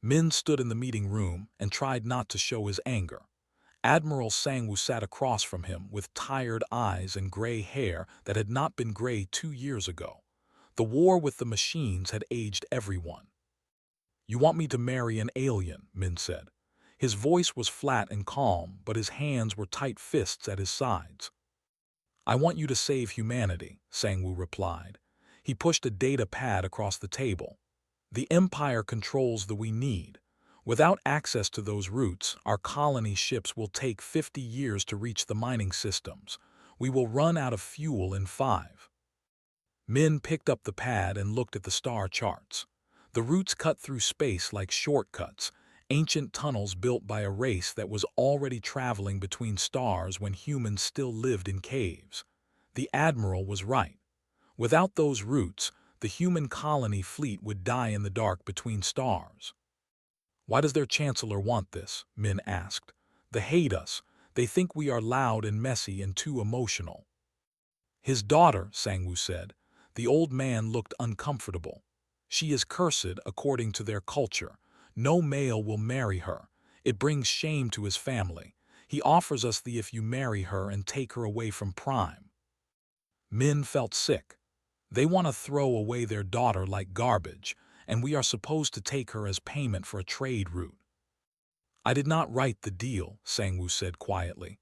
Min stood in the meeting room and tried not to show his anger. Admiral Sangwoo sat across from him with tired eyes and gray hair that had not been gray 2 years ago. The war with the machines had aged everyone. "You want me to marry an alien," Min said. His voice was flat and calm, but his hands were tight fists at his sides. "I want you to save humanity," Sangwoo replied. He pushed a data pad across the table. "The Empire controls the we need. Without access to those routes, our colony ships will take 50 years to reach the mining systems. We will run out of fuel in 5. Min picked up the pad and looked at the star charts. The routes cut through space like shortcuts, ancient tunnels built by a race that was already traveling between stars when humans still lived in caves. The Admiral was right. Without those routes, the human colony fleet would die in the dark between stars. "Why does their Chancellor want this?" Min asked. "They hate us. They think we are loud and messy and too emotional." "His daughter," Sangwoo said. The old man looked uncomfortable. "She is cursed according to their culture. No male will marry her. It brings shame to his family. He offers us the if you marry her and take her away from Prime." Min felt sick. They want to throw away their daughter like garbage, and we are supposed to take her as payment for a trade route. "I did not write the deal," Sangwoo said quietly.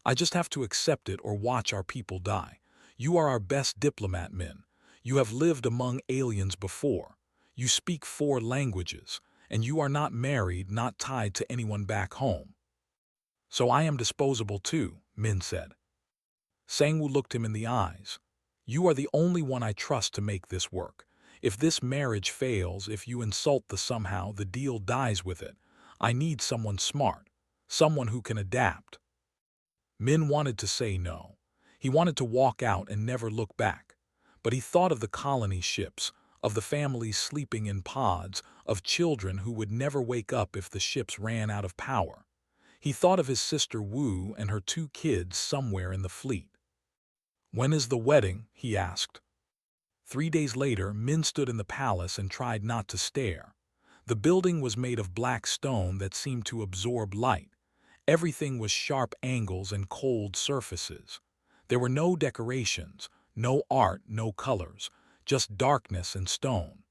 "I just have to accept it or watch our people die. You are our best diplomat, Min. You have lived among aliens before. You speak 4 languages, and you are not married, not tied to anyone back home." "So I am disposable too," Min said. Sangwoo looked him in the eyes. "You are the only one I trust to make this work. If this marriage fails, if you insult the somehow, the deal dies with it. I need someone smart, someone who can adapt." Min wanted to say no. He wanted to walk out and never look back. But he thought of the colony ships, of the families sleeping in pods, of children who would never wake up if the ships ran out of power. He thought of his sister Wu and her 2 kids somewhere in the fleet. "When is the wedding?" he asked. 3 days later, Min stood in the palace and tried not to stare. The building was made of black stone that seemed to absorb light. Everything was sharp angles and cold surfaces. There were no decorations, no art, no colors, just darkness and stone.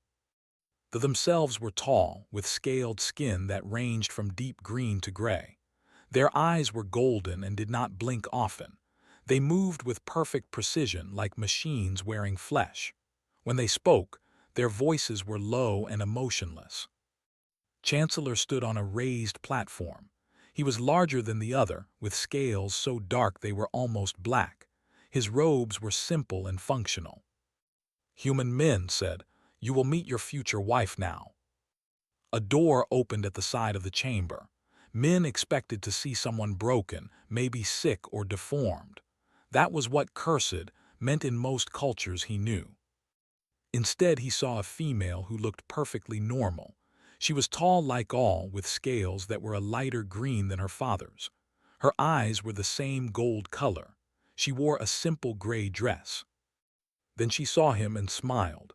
They themselves were tall, with scaled skin that ranged from deep green to gray. Their eyes were golden and did not blink often. They moved with perfect precision like machines wearing flesh. When they spoke, their voices were low and emotionless. Chancellor stood on a raised platform. He was larger than the other, with scales so dark they were almost black. His robes were simple and functional. "Human Min said, 'You will meet your future wife now.'" A door opened at the side of the chamber. Min expected to see someone broken, maybe sick or deformed. That was what cursed meant in most cultures he knew. Instead, he saw a female who looked perfectly normal. She was tall like all, with scales that were a lighter green than her father's. Her eyes were the same gold color. She wore a simple gray dress. Then she saw him and smiled.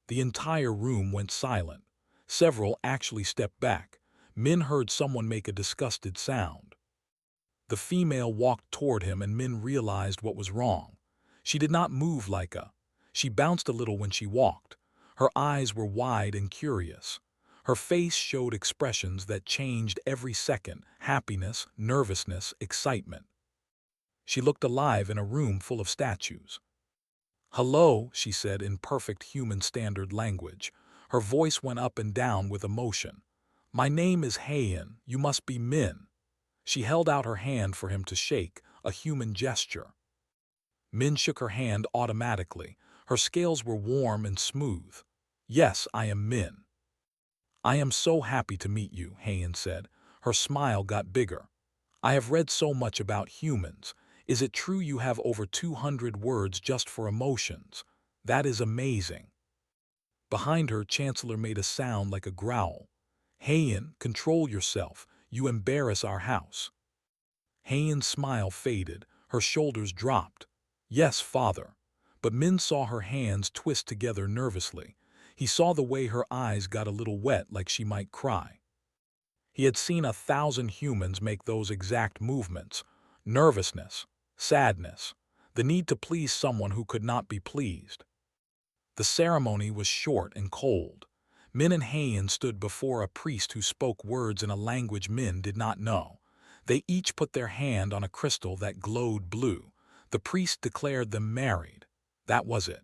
The entire room went silent. Several actually stepped back. Min heard someone make a disgusted sound. The female walked toward him and Min realized what was wrong. She did not move like a. She bounced a little when she walked. Her eyes were wide and curious. Her face showed expressions that changed every second: happiness, nervousness, excitement. She looked alive in a room full of statues. "Hello," she said in perfect human standard language. Her voice went up and down with emotion. "My name is Heian. You must be Min." She held out her hand for him to shake, a human gesture. Min shook her hand automatically. Her scales were warm and smooth. "Yes, I am Min." "I am so happy to meet you," Heian said. Her smile got bigger. "I have read so much about humans. Is it true you have over 200 words just for emotions? That is amazing." Behind her, Chancellor made a sound like a growl. "Heian, control yourself. You embarrass our house." Heian's smile faded. Her shoulders dropped. "Yes, father." But Min saw her hands twist together nervously. He saw the way her eyes got a little wet like she might cry. He had seen 1,000 humans make those exact movements: nervousness, sadness, the need to please someone who could not be pleased. The ceremony was short and cold. Min and Heian stood before a priest who spoke words in a language Min did not know. They each put their hand on a crystal that glowed blue. The priest declared them married. That was it.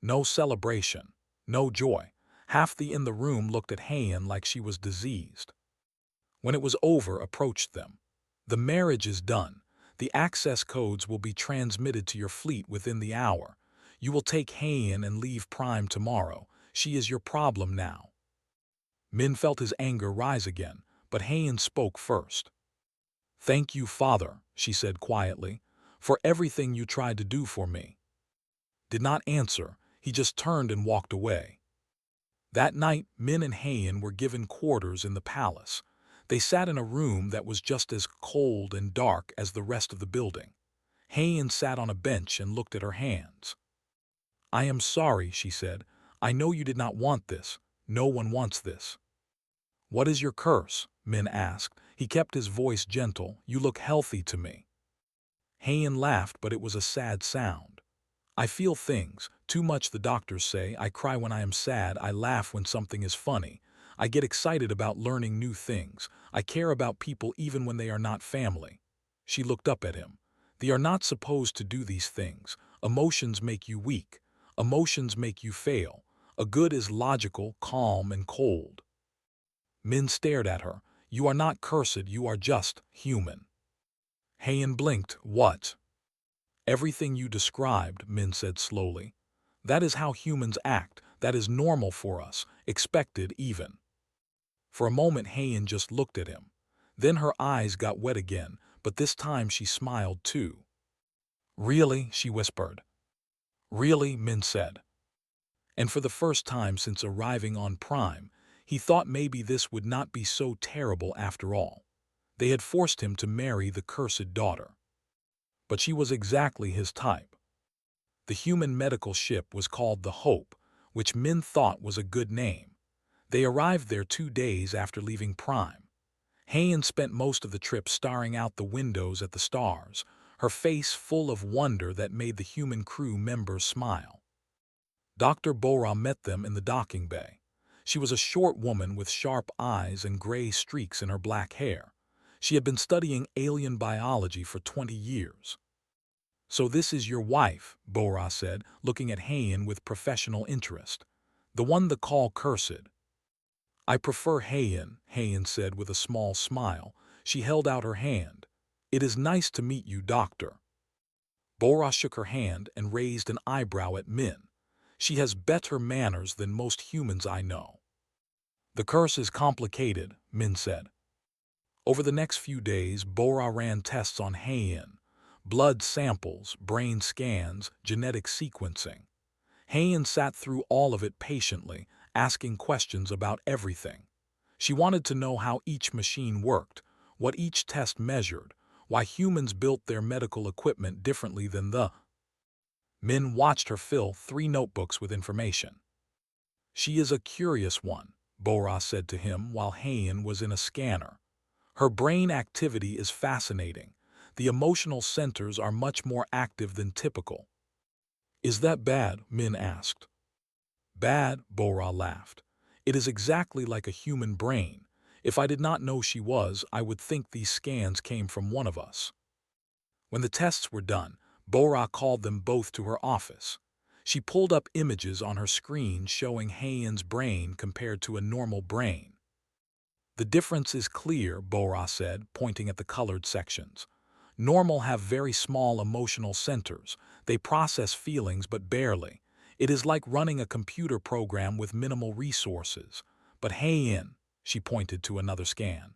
No celebration, no joy. Half in the room looked at Heian like she was diseased. When it was over, approached them. The marriage is done. The access codes will be transmitted to your fleet within the hour. You will take Heian and leave Prime tomorrow. She is your problem now. Min felt his anger rise again, but Heian spoke first. "Thank you, Father," she said quietly, "for everything you tried to do for me." Did not answer, he just turned and walked away. That night, Min and Heian were given quarters in the palace. They sat in a room that was just as cold and dark as the rest of the building. Heian sat on a bench and looked at her hands. "I am sorry," she said. "I know you did not want this. No one wants this." "What is your curse?" Min asked. He kept his voice gentle. "You look healthy to me." Heian laughed, but it was a sad sound. "I feel things. Too much, the doctors say. I cry when I am sad. I laugh when something is funny. I get excited about learning new things. I care about people even when they are not family." She looked up at him. "They are not supposed to do these things. Emotions make you weak. Emotions make you fail. A good is logical, calm, and cold." Min stared at her. "You are not cursed, you are just human." Heian blinked. "What?" "Everything you described," Min said slowly. "That is how humans act. That is normal for us, expected even." For a moment Heian just looked at him. Then her eyes got wet again, but this time she smiled too. "Really?" she whispered. "Really?" Min said. And for the first time since arriving on Prime, he thought maybe this would not be so terrible after all. They had forced him to marry the cursed daughter. But she was exactly his type. The human medical ship was called the Hope, which Min thought was a good name. They arrived there 2 days after leaving Prime. Heian spent most of the trip staring out the windows at the stars, her face full of wonder that made the human crew members smile. Dr. Bora met them in the docking bay. She was a short woman with sharp eyes and gray streaks in her black hair. She had been studying alien biology for 20 years. "So this is your wife," Bora said, looking at Heian with professional interest. "The one the call cursed." "I prefer Heian," Heian said with a small smile. She held out her hand. "It is nice to meet you, Doctor." Bora shook her hand and raised an eyebrow at Min. "She has better manners than most humans I know." "The curse is complicated," Min said. Over the next few days, Bora ran tests on Heian. Blood samples, brain scans, genetic sequencing. Heian sat through all of it patiently, asking questions about everything. She wanted to know how each machine worked, what each test measured, why humans built their medical equipment differently than the. Min watched her fill 3 notebooks with information. "She is a curious one," Bora said to him while Heian was in a scanner. "Her brain activity is fascinating. The emotional centers are much more active than typical." "Is that bad?" Min asked. "Bad," Bora laughed. "It is exactly like a human brain. If I did not know she was, I would think these scans came from one of us." When the tests were done, Bora called them both to her office. She pulled up images on her screen showing Heian's brain compared to a normal brain. "The difference is clear," Bora said, pointing at the colored sections. "Normal have very small emotional centers. They process feelings but barely. It is like running a computer program with minimal resources. But Heian," she pointed to another scan,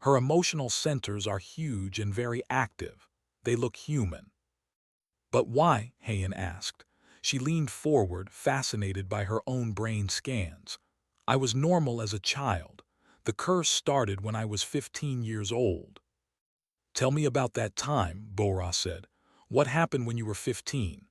"her emotional centers are huge and very active. They look human." "But why?" Heian asked. She leaned forward, fascinated by her own brain scans. "I was normal as a child. The curse started when I was 15 years old." "Tell me about that time," Bora said. "What happened when you were 15?"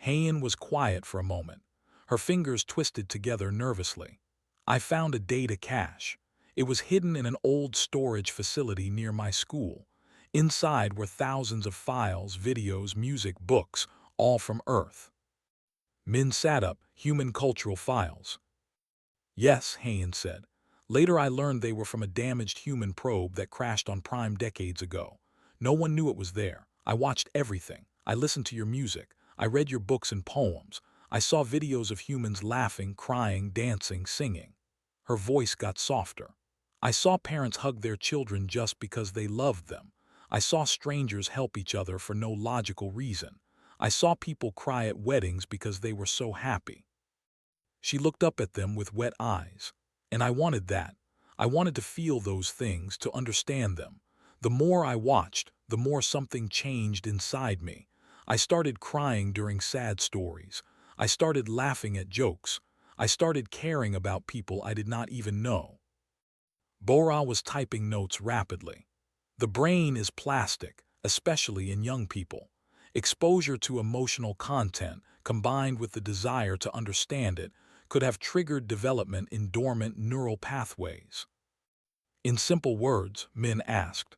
Heian was quiet for a moment. Her fingers twisted together nervously. I found a data cache. It was hidden in an old storage facility near my school. Inside were thousands of files, videos, music, books, all from Earth. Min sat up. Human cultural files. Yes, Hayen said. Later I learned they were from a damaged human probe that crashed on Prime decades ago. No one knew it was there. I watched everything. I listened to your music. I read your books and poems. I saw videos of humans laughing, crying, dancing, singing. Her voice got softer. I saw parents hug their children just because they loved them. I saw strangers help each other for no logical reason. I saw people cry at weddings because they were so happy. She looked up at them with wet eyes. And I wanted that. I wanted to feel those things, to understand them. The more I watched, the more something changed inside me. I started crying during sad stories. I started laughing at jokes. I started caring about people I did not even know. Bora was typing notes rapidly. The brain is plastic, especially in young people. Exposure to emotional content, combined with the desire to understand it, could have triggered development in dormant neural pathways. In simple words, Min asked.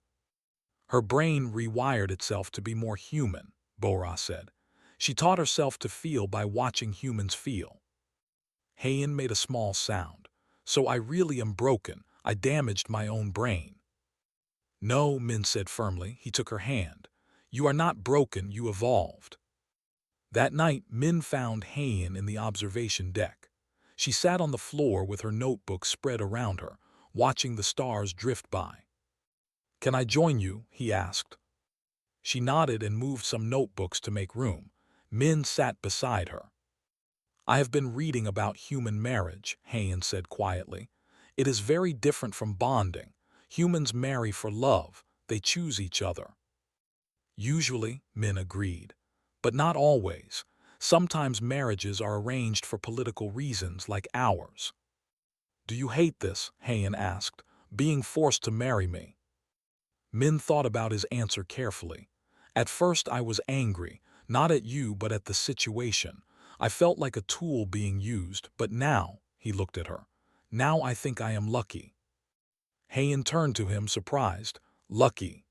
Her brain rewired itself to be more human, Bora said. She taught herself to feel by watching humans feel. Hayen made a small sound. So I really am broken. I damaged my own brain. No, Min said firmly. He took her hand. You are not broken, you evolved. That night, Min found Hayen in the observation deck. She sat on the floor with her notebook spread around her, watching the stars drift by. Can I join you? He asked. She nodded and moved some notebooks to make room. Min sat beside her. I have been reading about human marriage, Hayen said quietly. It is very different from bonding. Humans marry for love. They choose each other. Usually, Min agreed. But not always. Sometimes marriages are arranged for political reasons like ours. Do you hate this? Hayen asked. Being forced to marry me. Min thought about his answer carefully. At first I was angry, not at you but at the situation. I felt like a tool being used, but now, he looked at her. Now I think I am lucky. Hayen turned to him, surprised. Lucky.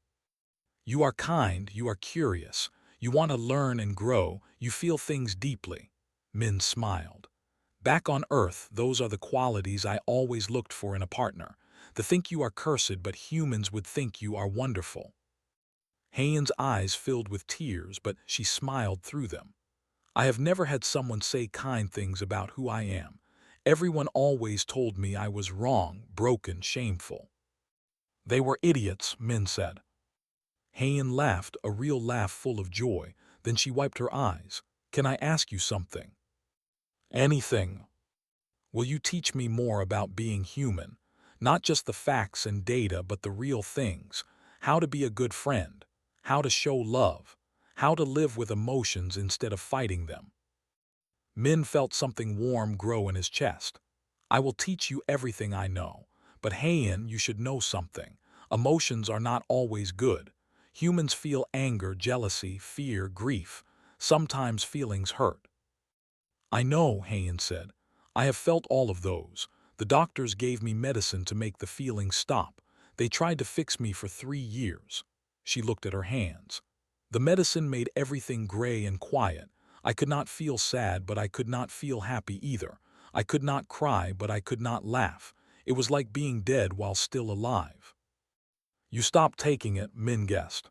You are kind, you are curious. You want to learn and grow, you feel things deeply. Min smiled. Back on Earth, those are the qualities I always looked for in a partner. To think you are cursed, but humans would think you are wonderful. Hayen's eyes filled with tears, but she smiled through them. I have never had someone say kind things about who I am. Everyone always told me I was wrong, broken, shameful. They were idiots, Min said. Hayen laughed, a real laugh full of joy. Then she wiped her eyes. Can I ask you something? Anything. Will you teach me more about being human? Not just the facts and data, but the real things. How to be a good friend. How to show love. How to live with emotions instead of fighting them. Min felt something warm grow in his chest. I will teach you everything I know. But Hayen, you should know something. Emotions are not always good. Humans feel anger, jealousy, fear, grief. Sometimes feelings hurt. I know, Hayen said. I have felt all of those. The doctors gave me medicine to make the feelings stop. They tried to fix me for 3 years. She looked at her hands. The medicine made everything gray and quiet. I could not feel sad, but I could not feel happy either. I could not cry, but I could not laugh. It was like being dead while still alive. You stopped taking it, Min guessed.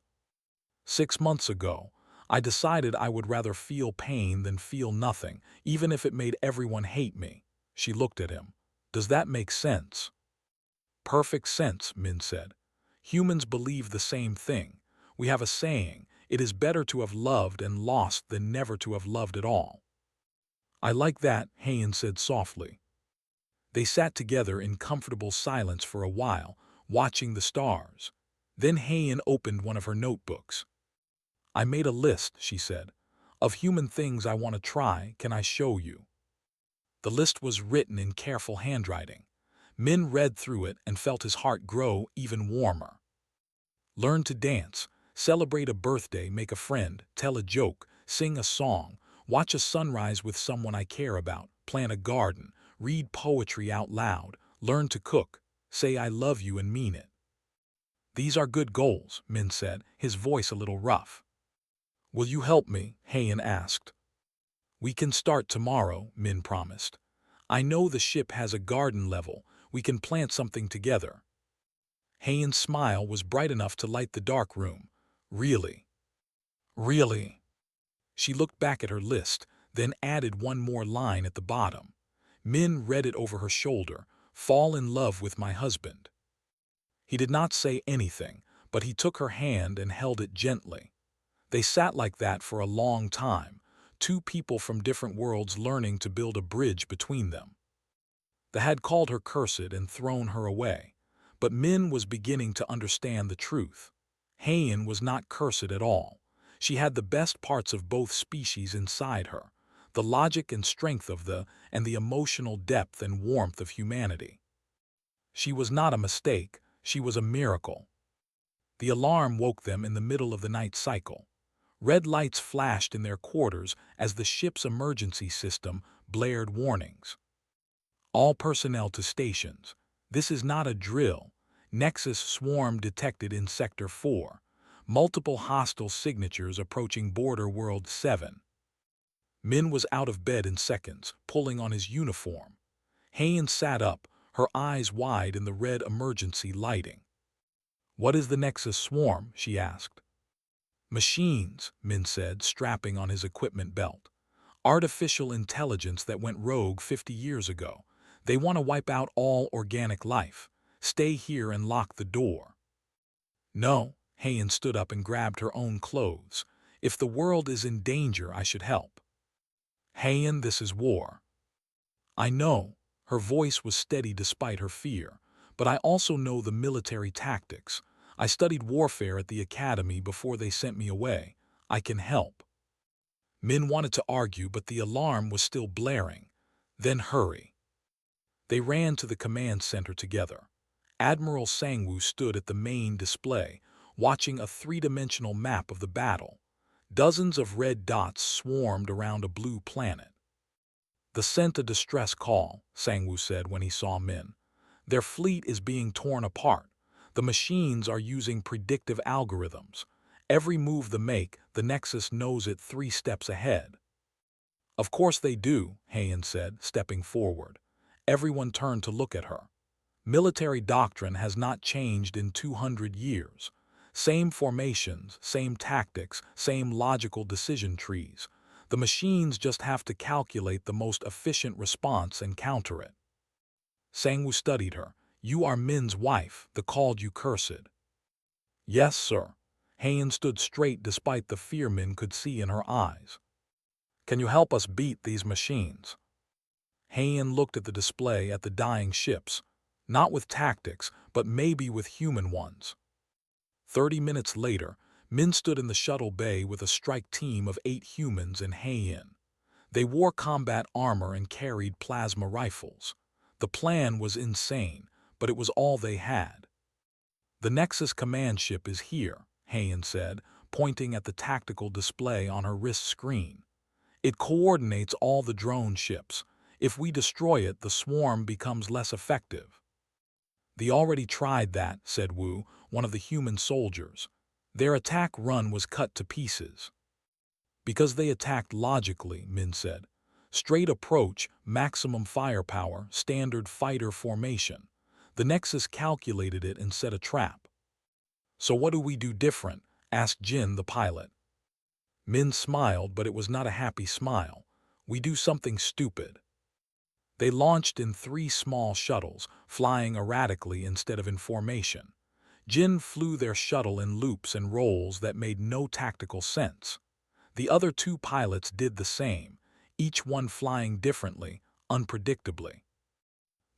6 months ago. I decided I would rather feel pain than feel nothing, even if it made everyone hate me. She looked at him. Does that make sense? Perfect sense, Min said. Humans believe the same thing. We have a saying, it is better to have loved and lost than never to have loved at all. I like that, Hayen said softly. They sat together in comfortable silence for a while, watching the stars. Then Hayen opened one of her notebooks. I made a list, she said, of human things I want to try. Can I show you? The list was written in careful handwriting. Min read through it and felt his heart grow even warmer. Learn to dance, celebrate a birthday, make a friend, tell a joke, sing a song, watch a sunrise with someone I care about, plant a garden, read poetry out loud, learn to cook, say I love you and mean it. These are good goals, Min said, his voice a little rough. Will you help me? Heian asked. We can start tomorrow, Min promised. I know the ship has a garden level. We can plant something together. Heian's smile was bright enough to light the dark room. Really? Really? She looked back at her list, then added one more line at the bottom. Min read it over her shoulder. Fall in love with my husband. He did not say anything, but he took her hand and held it gently. They sat like that for a long time, two people from different worlds learning to build a bridge between them. They had called her cursed and thrown her away, but Min was beginning to understand the truth. Heian was not cursed at all. She had the best parts of both species inside her, the logic and strength of and the emotional depth and warmth of humanity. She was not a mistake, she was a miracle. The alarm woke them in the middle of the night cycle. Red lights flashed in their quarters as the ship's emergency system blared warnings. All personnel to stations. This is not a drill. Nexus swarm detected in Sector 4. Multiple hostile signatures approaching Border World 7. Min was out of bed in seconds, pulling on his uniform. Heian sat up, her eyes wide in the red emergency lighting. What is the Nexus swarm? She asked. Machines, Min said, strapping on his equipment belt. Artificial intelligence that went rogue 50 years ago. They want to wipe out all organic life. Stay here and lock the door. No, Heian stood up and grabbed her own clothes. If the world is in danger, I should help. Heian, this is war. I know. Her voice was steady despite her fear. But I also know the military tactics. I studied warfare at the academy before they sent me away. I can help. Min wanted to argue, but the alarm was still blaring. Then hurry. They ran to the command center together. Admiral Sangwoo stood at the main display, watching a three-dimensional map of the battle. Dozens of red dots swarmed around a blue planet. They sent a distress call, Sangwoo said when he saw Min. Their fleet is being torn apart. The machines are using predictive algorithms. Every move they make, the Nexus knows it 3 steps ahead. Of course they do, Heian said, stepping forward. Everyone turned to look at her. Military doctrine has not changed in 200 years. Same formations, same tactics, same logical decision trees. The machines just have to calculate the most efficient response and counter it. Sangwoo studied her. You are Min's wife, the called you cursed. Yes, sir. Heian stood straight despite the fear Min could see in her eyes. Can you help us beat these machines? Heian looked at the display at the dying ships, not with tactics, but maybe with human ones. 30 minutes later, Min stood in the shuttle bay with a strike team of 8 humans and Heian. They wore combat armor and carried plasma rifles. The plan was insane, but it was all they had. The Nexus command ship is here, Heian said, pointing at the tactical display on her wrist screen. It coordinates all the drone ships. If we destroy it, the swarm becomes less effective. They already tried that, said Wu, one of the human soldiers. Their attack run was cut to pieces. Because they attacked logically, Min said. Straight approach, maximum firepower, standard fighter formation. The Nexus calculated it and set a trap. So what do we do different? Asked Jin, the pilot. Min smiled, but it was not a happy smile. We do something stupid. They launched in 3 small shuttles, flying erratically instead of in formation. Jin flew their shuttle in loops and rolls that made no tactical sense. The other 2 pilots did the same, each one flying differently, unpredictably.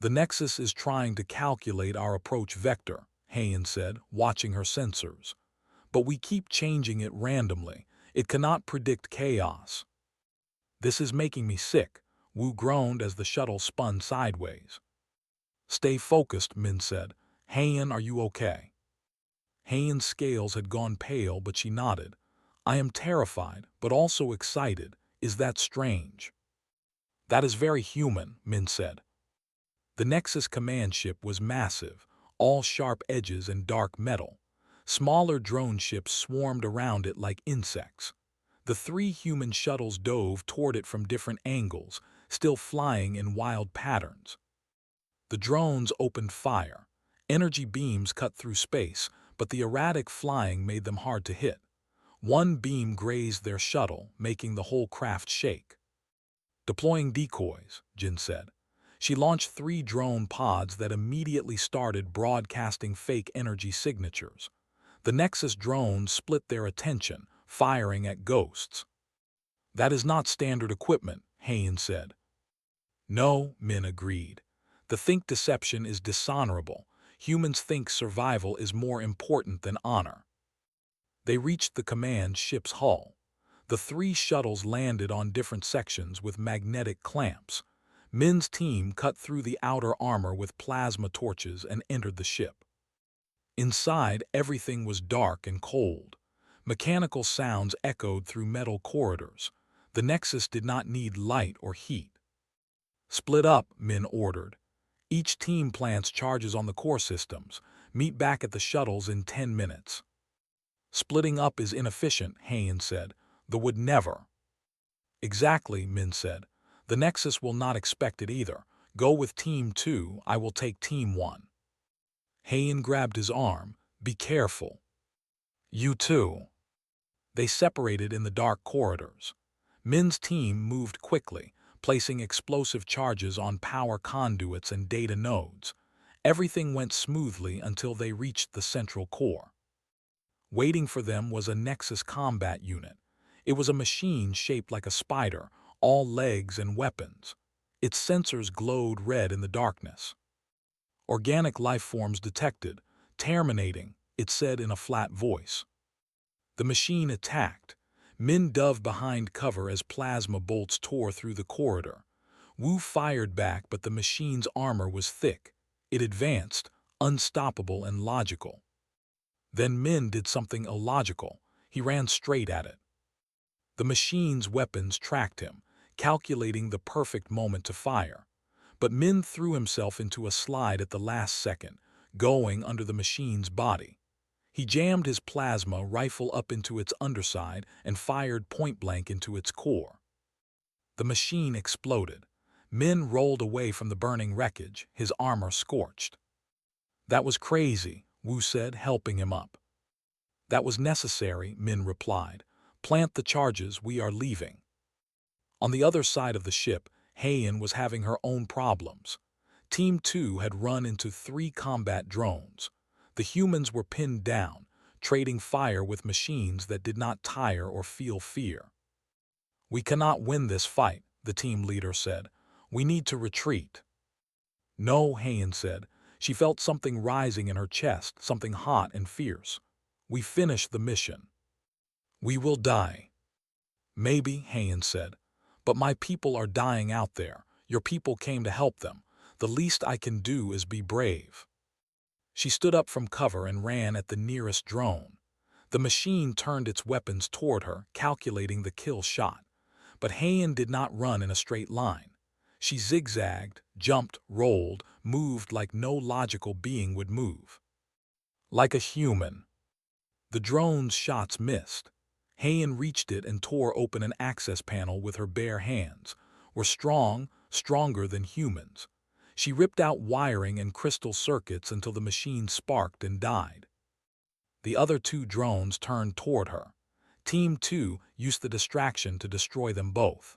The Nexus is trying to calculate our approach vector, Heian said, watching her sensors. But we keep changing it randomly. It cannot predict chaos. This is making me sick, Wu groaned as the shuttle spun sideways. Stay focused, Min said. Heian, are you okay? Heian's scales had gone pale, but she nodded. I am terrified, but also excited. Is that strange? That is very human, Min said. The Nexus command ship was massive, all sharp edges and dark metal. Smaller drone ships swarmed around it like insects. The three human shuttles dove toward it from different angles, still flying in wild patterns. The drones opened fire. Energy beams cut through space, but the erratic flying made them hard to hit. One beam grazed their shuttle, making the whole craft shake. Deploying decoys, Jin said. She launched 3 drone pods that immediately started broadcasting fake energy signatures. The Nexus drones split their attention, firing at ghosts. That is not standard equipment, Hayan said. No, Min agreed. The think deception is dishonorable. Humans think survival is more important than honor. They reached the command ship's hull. The 3 shuttles landed on different sections with magnetic clamps. Min's team cut through the outer armor with plasma torches and entered the ship. Inside, everything was dark and cold. Mechanical sounds echoed through metal corridors. The Nexus did not need light or heat. Split up, Min ordered. Each team plants charges on the core systems. Meet back at the shuttles in 10 minutes. Splitting up is inefficient, Hayan said. The would never. Exactly, Min said. The Nexus will not expect it either. Go with Team 2, I will take Team 1. Hayan grabbed his arm. Be careful. You too. They separated in the dark corridors. Min's team moved quickly, placing explosive charges on power conduits and data nodes. Everything went smoothly until they reached the central core. Waiting for them was a Nexus combat unit. It was a machine shaped like a spider, all legs and weapons. Its sensors glowed red in the darkness. Organic life forms detected. Terminating, it said in a flat voice. The machine attacked. Min dove behind cover as plasma bolts tore through the corridor. Wu fired back, but the machine's armor was thick. It advanced, unstoppable and logical. Then Min did something illogical. He ran straight at it. The machine's weapons tracked him, calculating the perfect moment to fire. But Min threw himself into a slide at the last second, going under the machine's body. He jammed his plasma rifle up into its underside and fired point-blank into its core. The machine exploded. Min rolled away from the burning wreckage, his armor scorched. That was crazy, Wu said, helping him up. That was necessary, Min replied. Plant the charges, we are leaving. On the other side of the ship, Hayan was having her own problems. Team 2 had run into 3 combat drones. The humans were pinned down, trading fire with machines that did not tire or feel fear. We cannot win this fight, the team leader said. We need to retreat. No, Hayan said. She felt something rising in her chest, something hot and fierce. We finished the mission. We will die. Maybe, Hayan said. But my people are dying out there. Your people came to help them. The least I can do is be brave. She stood up from cover and ran at the nearest drone. The machine turned its weapons toward her, calculating the kill shot. But Hayan did not run in a straight line. She zigzagged, jumped, rolled, moved like no logical being would move. Like a human. The drone's shots missed. Hayan reached it and tore open an access panel with her bare hands. Were strong, stronger than humans. She ripped out wiring and crystal circuits until the machine sparked and died. The other 2 drones turned toward her. Team 2 used the distraction to destroy them both.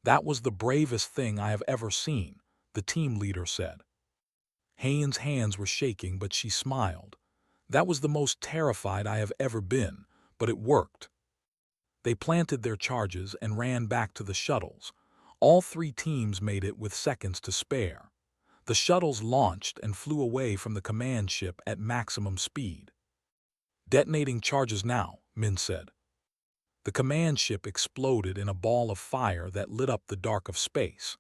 That was the bravest thing I have ever seen, the team leader said. Hayan's hands were shaking, but she smiled. That was the most terrified I have ever been, but it worked. They planted their charges and ran back to the shuttles. All 3 teams made it with seconds to spare. The shuttles launched and flew away from the command ship at maximum speed. Detonating charges now, Min said. The command ship exploded in a ball of fire that lit up the dark of space.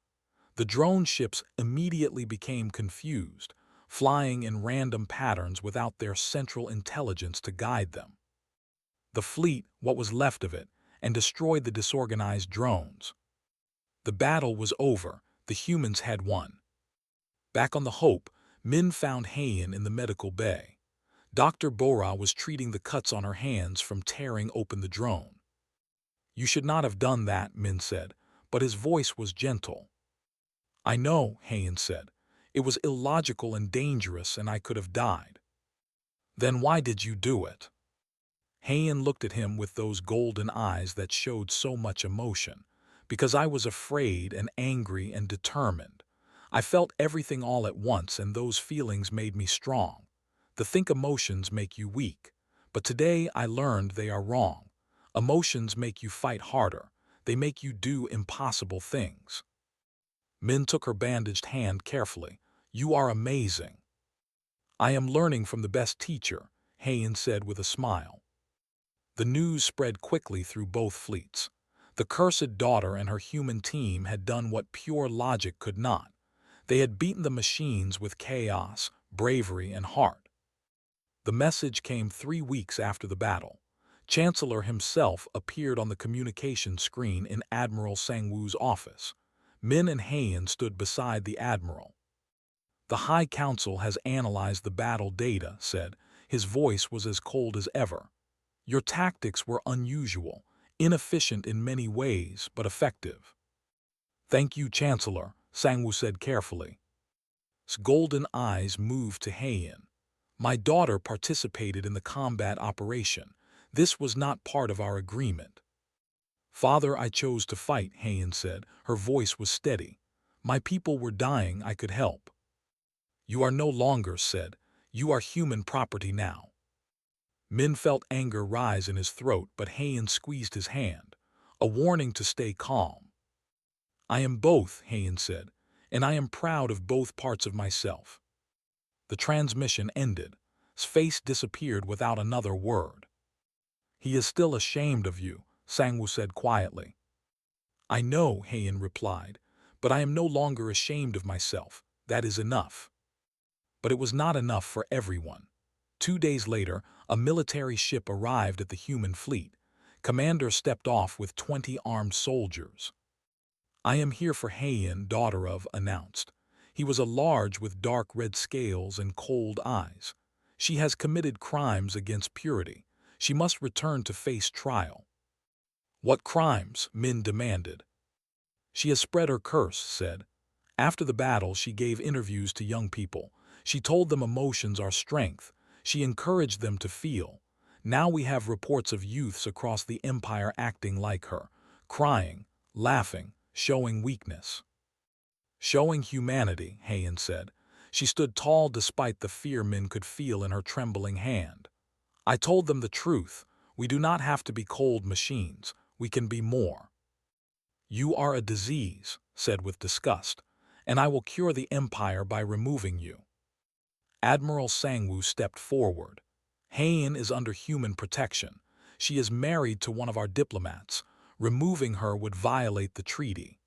The drone ships immediately became confused, flying in random patterns without their central intelligence to guide them. The fleet, what was left of it, and destroyed the disorganized drones. The battle was over. The humans had won. Back on the Hope, Min found Heian in the medical bay. Dr. Bora was treating the cuts on her hands from tearing open the drone. "You should not have done that," Min said, but his voice was gentle. "I know," Heian said. "It was illogical and dangerous, and I could have died." "Then why did you do it?" Heian looked at him with those golden eyes that showed so much emotion. "Because I was afraid and angry and determined. I felt everything all at once, and those feelings made me strong. To think emotions make you weak. But today I learned they are wrong. Emotions make you fight harder. They make you do impossible things." Min took her bandaged hand carefully. "You are amazing." "I am learning from the best teacher," Heian said with a smile. The news spread quickly through both fleets. The cursed daughter and her human team had done what pure logic could not. They had beaten the machines with chaos, bravery, and heart. The message came 3 weeks after the battle. Chancellor himself appeared on the communication screen in Admiral Sangwoo's office. Min and Heian stood beside the Admiral. "The High Council has analyzed the battle data," said. His voice was as cold as ever. "Your tactics were unusual, inefficient in many ways, but effective." "Thank you, Chancellor," Sangwoo said carefully. His golden eyes moved to Heian. "My daughter participated in the combat operation. This was not part of our agreement." "Father, I chose to fight," Heian said. Her voice was steady. "My people were dying. I could help." "You are no longer," said. "You are human property now." Min felt anger rise in his throat, but Heian squeezed his hand, a warning to stay calm. "I am both," Heian said, "and I am proud of both parts of myself." The transmission ended. His face disappeared without another word. "He is still ashamed of you," Sangwoo said quietly. "I know," Heian replied, "but I am no longer ashamed of myself. That is enough." But it was not enough for everyone. 2 days later, a military ship arrived at the human fleet. Commander stepped off with 20 armed soldiers. "I am here for Heian, daughter of," announced. He was a large with dark red scales and cold eyes. "She has committed crimes against purity. She must return to face trial." "What crimes?" Min demanded. "She has spread her curse," said. "After the battle, she gave interviews to young people. She told them emotions are strength. She encouraged them to feel. Now we have reports of youths across the empire acting like her, crying, laughing, showing weakness." "Showing humanity," Heian said. She stood tall despite the fear Min could feel in her trembling hand. "I told them the truth. We do not have to be cold machines. We can be more." "You are a disease," said with disgust, "and I will cure the empire by removing you." Admiral Sangwoo stepped forward. "Heian is under human protection. She is married to one of our diplomats. Removing her would violate the treaty."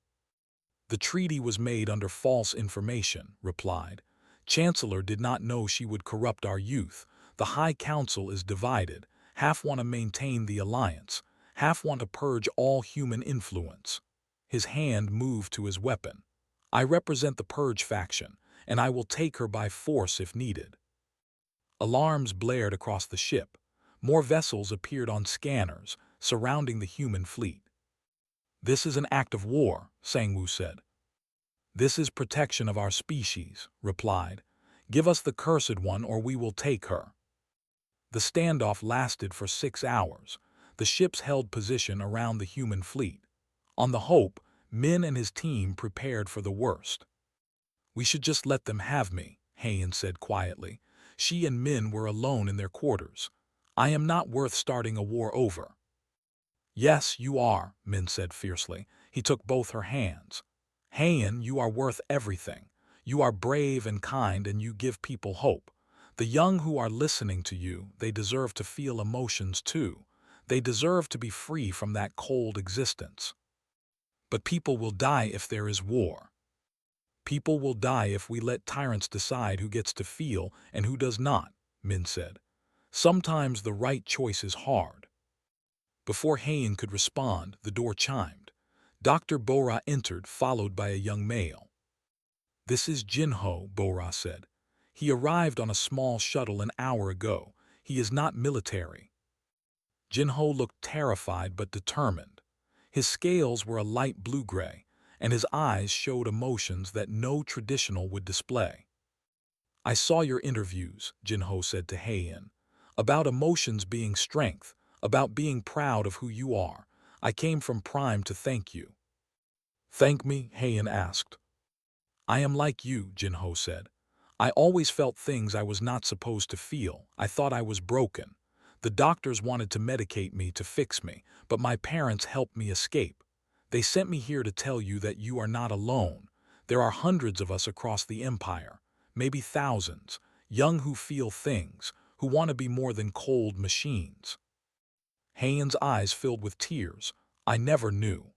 "The treaty was made under false information," replied. "Chancellor did not know she would corrupt our youth. The High Council is divided. Half want to maintain the alliance. Half want to purge all human influence." His hand moved to his weapon. "I represent the Purge faction, and I will take her by force if needed." Alarms blared across the ship. More vessels appeared on scanners, surrounding the human fleet. "This is an act of war," Sangwoo said. "This is protection of our species," replied. "Give us the cursed one or we will take her." The standoff lasted for 6 hours. The ships held position around the human fleet. On the Hope, Min and his team prepared for the worst. "We should just let them have me," Heian said quietly. She and Min were alone in their quarters. "I am not worth starting a war over." "Yes, you are," Min said fiercely. He took both her hands. "Heian, you are worth everything. You are brave and kind, and you give people hope. The young who are listening to you, they deserve to feel emotions too. They deserve to be free from that cold existence." "But people will die if there is war." "People will die if we let tyrants decide who gets to feel and who does not," Min said. "Sometimes the right choice is hard." Before Heian could respond, the door chimed. Dr. Bora entered, followed by a young male. "This is Jinho," Bora said. "He arrived on a small shuttle an hour ago. He is not military." Jinho looked terrified but determined. His scales were a light blue-gray, and his eyes showed emotions that no traditional would display. "I saw your interviews," Jinho said to Heian, "about emotions being strength, about being proud of who you are. I came from Prime to thank you." "Thank me?" Heian asked. "I am like you," Jinho said. "I always felt things I was not supposed to feel. I thought I was broken. The doctors wanted to medicate me to fix me, but my parents helped me escape. They sent me here to tell you that you are not alone. There are hundreds of us across the Empire, maybe thousands, young who feel things, who want to be more than cold machines." Heian's eyes filled with tears. "I never knew."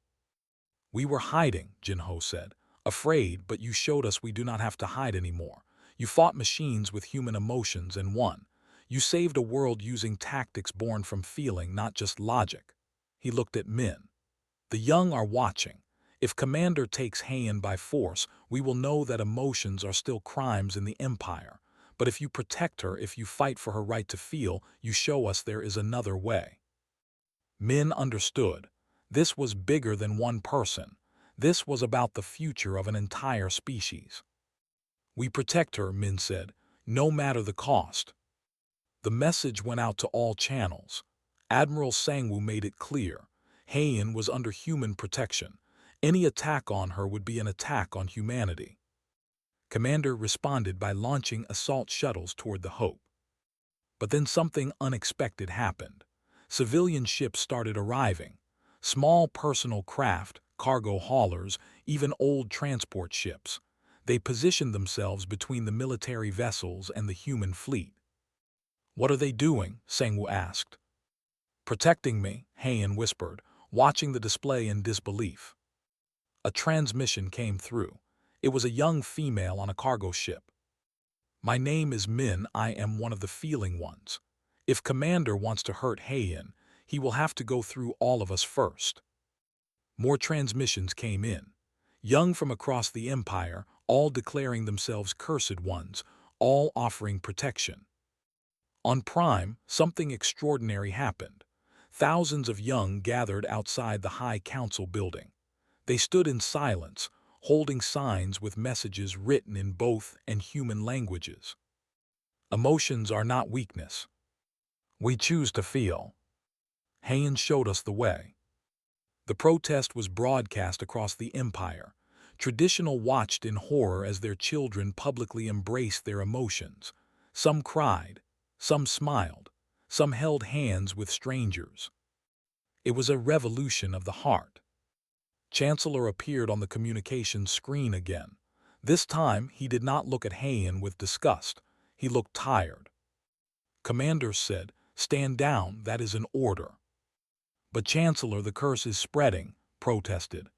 "We were hiding," Jinho said. "Afraid, but you showed us we do not have to hide anymore. You fought machines with human emotions and won. You saved a world using tactics born from feeling, not just logic." He looked at Min. "The young are watching. If Commander takes Heian by force, we will know that emotions are still crimes in the Empire. But if you protect her, if you fight for her right to feel, you show us there is another way." Min understood. This was bigger than one person. This was about the future of an entire species. "We protect her," Min said, "no matter the cost." The message went out to all channels. Admiral Sangwoo made it clear. Heian was under human protection. Any attack on her would be an attack on humanity. Commander responded by launching assault shuttles toward the Hope. But then something unexpected happened. Civilian ships started arriving. Small personal craft, cargo haulers, even old transport ships. They positioned themselves between the military vessels and the human fleet. "What are they doing?" Sangwoo asked. "Protecting me," Heian whispered, watching the display in disbelief. A transmission came through. It was a young female on a cargo ship. "My name is Min. I am one of the feeling ones. If Commander wants to hurt Heian, he will have to go through all of us first." More transmissions came in. Young from across the Empire, all declaring themselves cursed ones, all offering protection. On Prime, something extraordinary happened. Thousands of young gathered outside the High Council building. They stood in silence, holding signs with messages written in both and human languages. "Emotions are not weakness. We choose to feel." Heian showed us the way. The protest was broadcast across the Empire. Traditional watched in horror as their children publicly embraced their emotions. Some cried, some smiled, some held hands with strangers. It was a revolution of the heart. Chancellor appeared on the communications screen again. This time, he did not look at Heian with disgust. He looked tired. Commander said, "Stand down, that is an order." "But Chancellor, the curse is spreading," protested.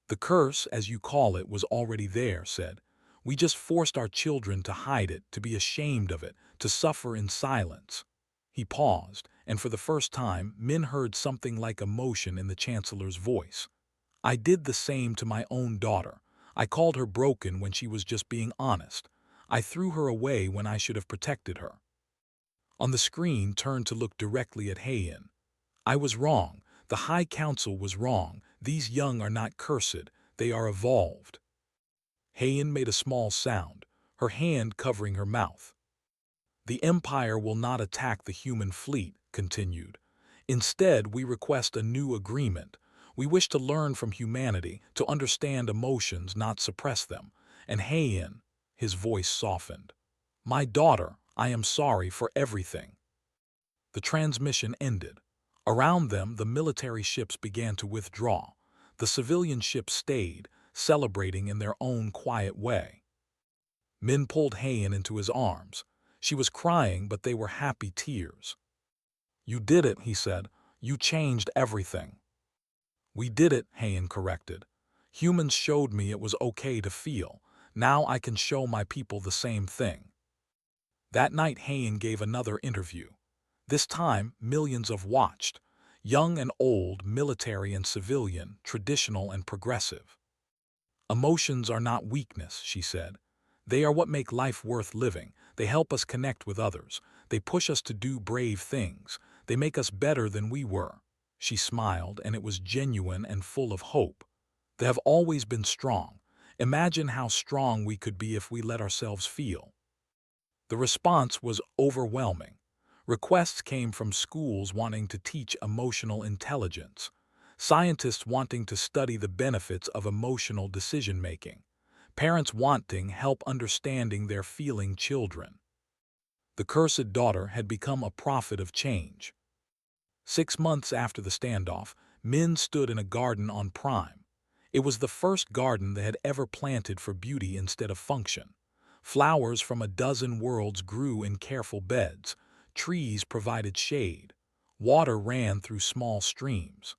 "The curse, as you call it, was already there," said. "We just forced our children to hide it, to be ashamed of it, to suffer in silence." He paused, and for the first time, Min heard something like emotion in the Chancellor's voice. "I did the same to my own daughter. I called her broken when she was just being honest. I threw her away when I should have protected her." On the screen turned to look directly at Heian. "I was wrong. The High Council was wrong. These young are not cursed. They are evolved." Heian made a small sound, her hand covering her mouth. "The Empire will not attack the human fleet," continued. "Instead, we request a new agreement. We wish to learn from humanity, to understand emotions, not suppress them." And Heian, his voice softened. "My daughter, I am sorry for everything." The transmission ended. Around them, the military ships began to withdraw. The civilian ships stayed, celebrating in their own quiet way. Min pulled Heian into his arms. She was crying, but they were happy tears. "You did it," he said. "You changed everything." "We did it," Heian corrected. "Humans showed me it was okay to feel. Now I can show my people the same thing." That night Heian gave another interview. This time, millions of watched. young and old, military and civilian, traditional and progressive. Emotions are not weakness, she said. They are what make life worth living. They help us connect with others. They push us to do brave things. They make us better than we were. She smiled, and it was genuine and full of hope. They have always been strong. Imagine how strong we could be if we let ourselves feel. The response was overwhelming. Requests came from schools wanting to teach emotional intelligence, scientists wanting to study the benefits of emotional decision-making, parents wanting help understanding their feeling children. The cursed daughter had become a prophet of change. 6 months after the standoff, Min stood in a garden on Prime. It was the first garden they had ever planted for beauty instead of function. Flowers from a dozen worlds grew in careful beds. Trees provided shade. Water ran through small streams.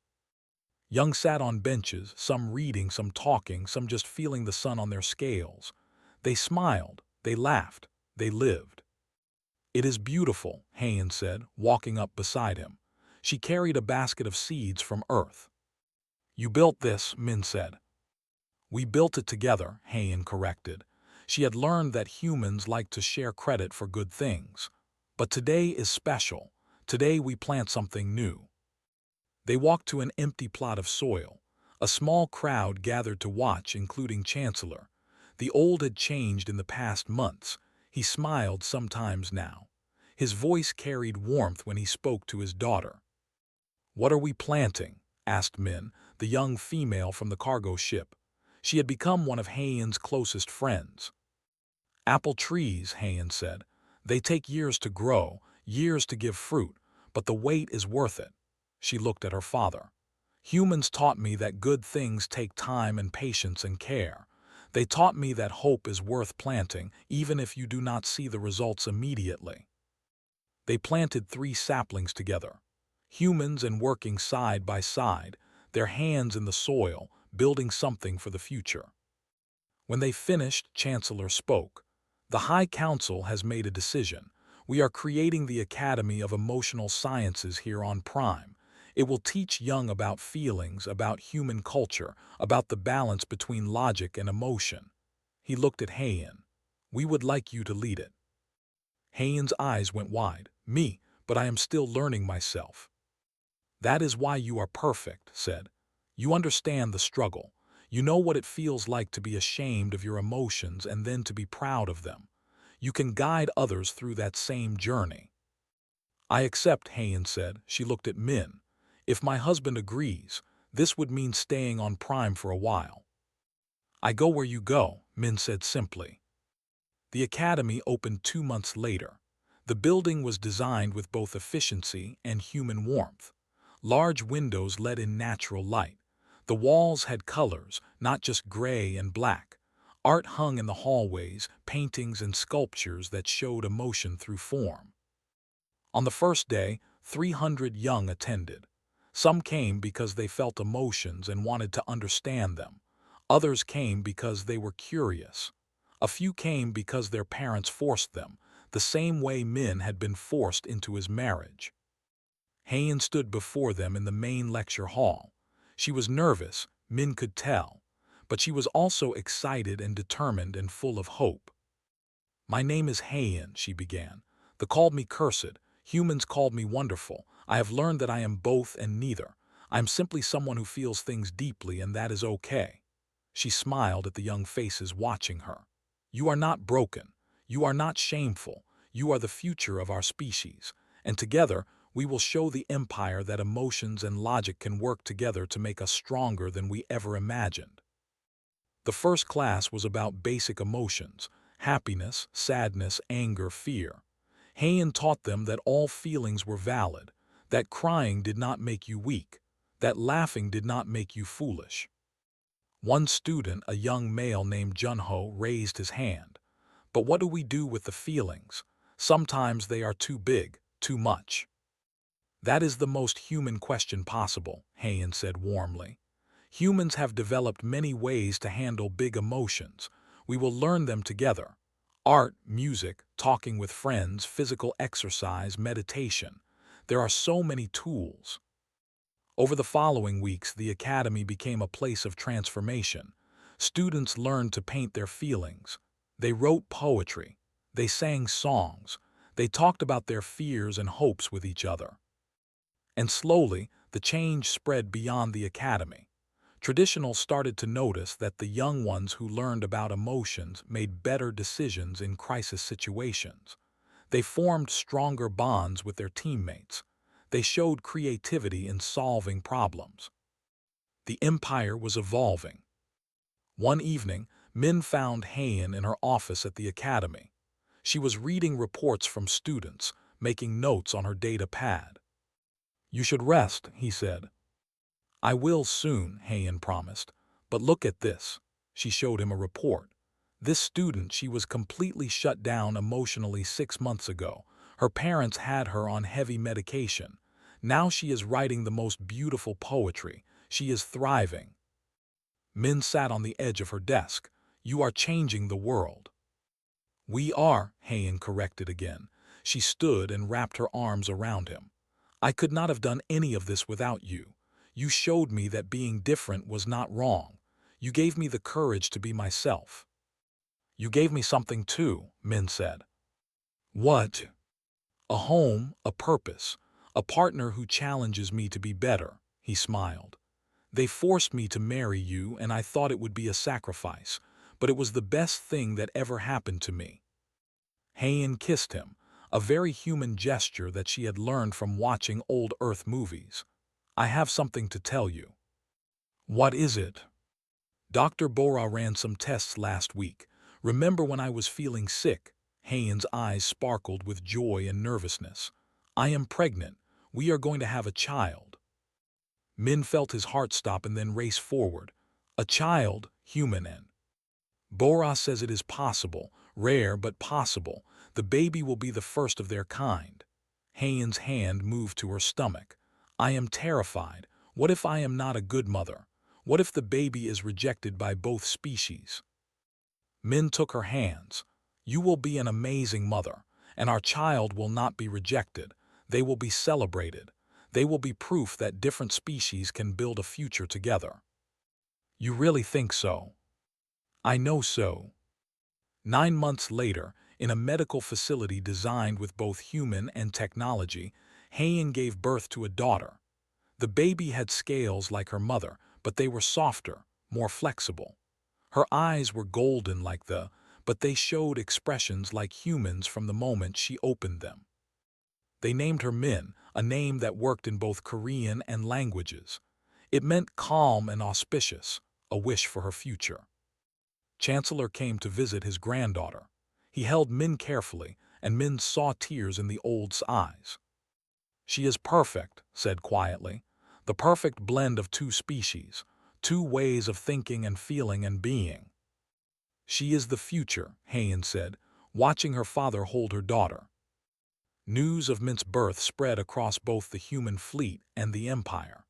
Young sat on benches, some reading, some talking, some just feeling the sun on their scales. They smiled, they laughed, they lived. "It is beautiful," Hayen said, walking up beside him. She carried a basket of seeds from Earth. "You built this," Min said. "We built it together," Hayen corrected. She had learned that humans like to share credit for good things. "But today is special. Today we plant something new." They walked to an empty plot of soil. A small crowd gathered to watch, including Chancellor. The old had changed in the past months. He smiled sometimes now. His voice carried warmth when he spoke to his daughter. "What are we planting?" asked Min, the young female from the cargo ship. She had become one of Hayen's closest friends. "Apple trees," Hayen said. "They take years to grow, years to give fruit, but the wait is worth it." She looked at her father. "Humans taught me that good things take time and patience and care. They taught me that hope is worth planting, even if you do not see the results immediately." They planted 3 saplings together. Humans and working side by side, their hands in the soil, building something for the future. When they finished, Chancellor spoke. "The High Council has made a decision. We are creating the Academy of Emotional Sciences here on Prime. It will teach young about feelings, about human culture, about the balance between logic and emotion." He looked at Hayen. "We would like you to lead it." Hayen's eyes went wide. "Me, but I am still learning myself." "That is why you are perfect," said. "You understand the struggle. You know what it feels like to be ashamed of your emotions and then to be proud of them. You can guide others through that same journey." "I accept," Hayen said. She looked at Min. "If my husband agrees, this would mean staying on Prime for a while." "I go where you go," Min said simply. The academy opened 2 months later. The building was designed with both efficiency and human warmth. Large windows let in natural light. The walls had colors, not just gray and black. Art hung in the hallways, paintings and sculptures that showed emotion through form. On the first day, 300 young attended. Some came because they felt emotions and wanted to understand them. Others came because they were curious. A few came because their parents forced them, the same way Min had been forced into his marriage. Hayen stood before them in the main lecture hall. She was nervous, Min could tell, but she was also excited and determined and full of hope. "My name is Hayen," she began. "They called me cursed. Humans called me wonderful. I have learned that I am both and neither. I am simply someone who feels things deeply, and that is okay." She smiled at the young faces watching her. "You are not broken. You are not shameful. You are the future of our species. And together, we will show the empire that emotions and logic can work together to make us stronger than we ever imagined." The first class was about basic emotions: happiness, sadness, anger, fear. Hayen taught them that all feelings were valid, that crying did not make you weak, that laughing did not make you foolish. One student, a young male named Junho, raised his hand. "But what do we do with the feelings? Sometimes they are too big, too much." "That is the most human question possible," Hayen said warmly. "Humans have developed many ways to handle big emotions. We will learn them together. Art, music, talking with friends, physical exercise, meditation. There are so many tools." Over the following weeks, the academy became a place of transformation. Students learned to paint their feelings. They wrote poetry. They sang songs. They talked about their fears and hopes with each other. And slowly, the change spread beyond the academy. Traditionals started to notice that the young ones who learned about emotions made better decisions in crisis situations. They formed stronger bonds with their teammates. They showed creativity in solving problems. The empire was evolving. One evening, Min found Heian in her office at the academy. She was reading reports from students, making notes on her data pad. "You should rest," he said. "I will soon," Heian promised. "But look at this." She showed him a report. This student, she was completely shut down emotionally 6 months ago. Her parents had her on heavy medication. Now she is writing the most beautiful poetry. She is thriving. Min sat on the edge of her desk. "You are changing the world." "We are," Heian corrected again. She stood and wrapped her arms around him. "I could not have done any of this without you. You showed me that being different was not wrong. You gave me the courage to be myself." "You gave me something too," Min said. "What?" "A home, a purpose, a partner who challenges me to be better," he smiled. "They forced me to marry you, and I thought it would be a sacrifice, but it was the best thing that ever happened to me." Heian kissed him, a very human gesture that she had learned from watching old Earth movies. "I have something to tell you." "What is it?" "Dr. Bora ran some tests last week. Remember when I was feeling sick?" Heian's eyes sparkled with joy and nervousness. "I am pregnant. We are going to have a child." Min felt his heart stop and then race forward. "A child, human and—" "Bora says it is possible, rare but possible. The baby will be the first of their kind." Heian's hand moved to her stomach. "I am terrified. What if I am not a good mother? What if the baby is rejected by both species?" Min took her hands. "You will be an amazing mother, and our child will not be rejected. They will be celebrated. They will be proof that different species can build a future together." "You really think so?" "I know so." 9 months later, in a medical facility designed with both human and technology, Heian gave birth to a daughter. The baby had scales like her mother, but they were softer, more flexible. Her eyes were golden but they showed expressions like humans from the moment she opened them. They named her Min, a name that worked in both Korean and languages. It meant calm and auspicious, a wish for her future. Chancellor came to visit his granddaughter. He held Min carefully, and Min saw tears in the old's eyes. "She is perfect," said quietly. "The perfect blend of two species, two ways of thinking and feeling and being." "She is the future," Heian said, watching her father hold her daughter. News of Min's birth spread across both the human fleet and the Empire.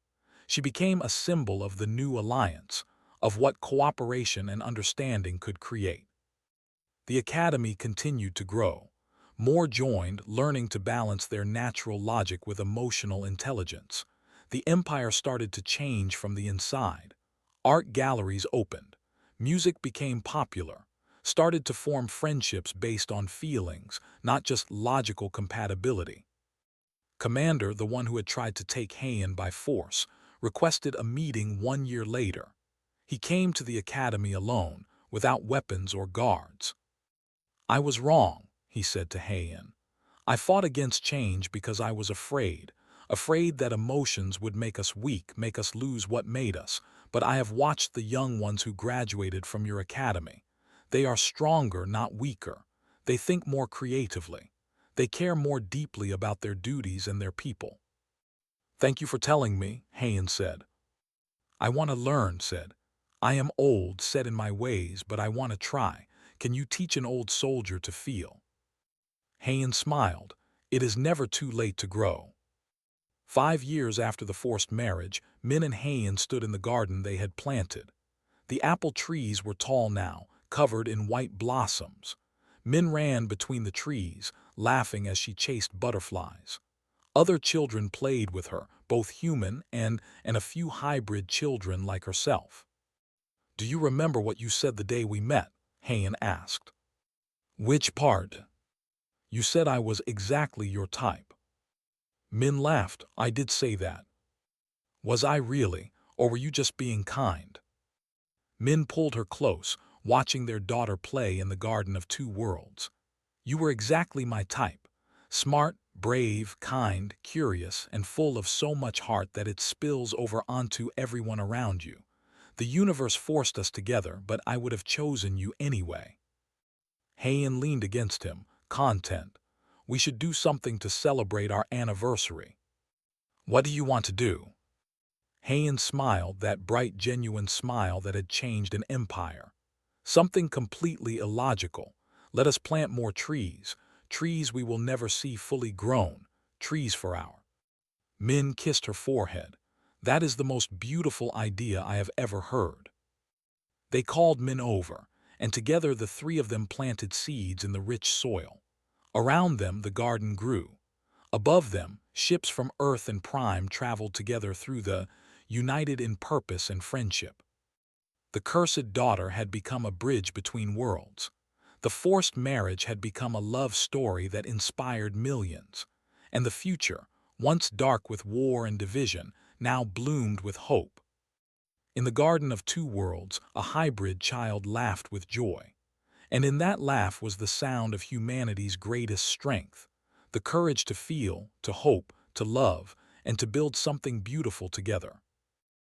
She became a symbol of the new alliance, of what cooperation and understanding could create. The academy continued to grow. More joined, learning to balance their natural logic with emotional intelligence. The Empire started to change from the inside. Art galleries opened. Music became popular. Started to form friendships based on feelings, not just logical compatibility. Commander, the one who had tried to take Heian by force, requested a meeting 1 year later. He came to the academy alone, without weapons or guards. "I was wrong," he said to Heian. "I fought against change because I was afraid that emotions would make us weak, make us lose what made us. But I have watched the young ones who graduated from your academy. They are stronger, not weaker. They think more creatively. They care more deeply about their duties and their people." "Thank you for telling me," Heian said. "I want to learn," said. "I am old, set in my ways, but I want to try. Can you teach an old soldier to feel?" Heian smiled. "It is never too late to grow." 5 years after the forced marriage, Min and Heian stood in the garden they had planted. The apple trees were tall now, covered in white blossoms. Min ran between the trees, laughing as she chased butterflies. Other children played with her, both human and a few hybrid children like herself. "Do you remember what you said the day we met?" Hayan asked. "Which part?" "You said I was exactly your type." Min laughed. "I did say that." "Was I really, or were you just being kind?" Min pulled her close, watching their daughter play in the Garden of Two Worlds. "You were exactly my type. Smart, brave, kind, curious, and full of so much heart that it spills over onto everyone around you. The universe forced us together, but I would have chosen you anyway." Hayan leaned against him, content. "We should do something to celebrate our anniversary." "What do you want to do?" Hayan smiled, that bright, genuine smile that had changed an empire. "Something completely illogical. Let us plant more trees. Trees we will never see fully grown. Trees for our—" Min kissed her forehead. "That is the most beautiful idea I have ever heard." They called Min over, and together the three of them planted seeds in the rich soil. Around them the garden grew. Above them, ships from Earth and Prime traveled together through the, united in purpose and friendship. The cursed daughter had become a bridge between worlds. The forced marriage had become a love story that inspired millions. And the future, once dark with war and division, now bloomed with hope. In the Garden of Two Worlds, a hybrid child laughed with joy. And in that laugh was the sound of humanity's greatest strength, the courage to feel, to hope, to love, and to build something beautiful together.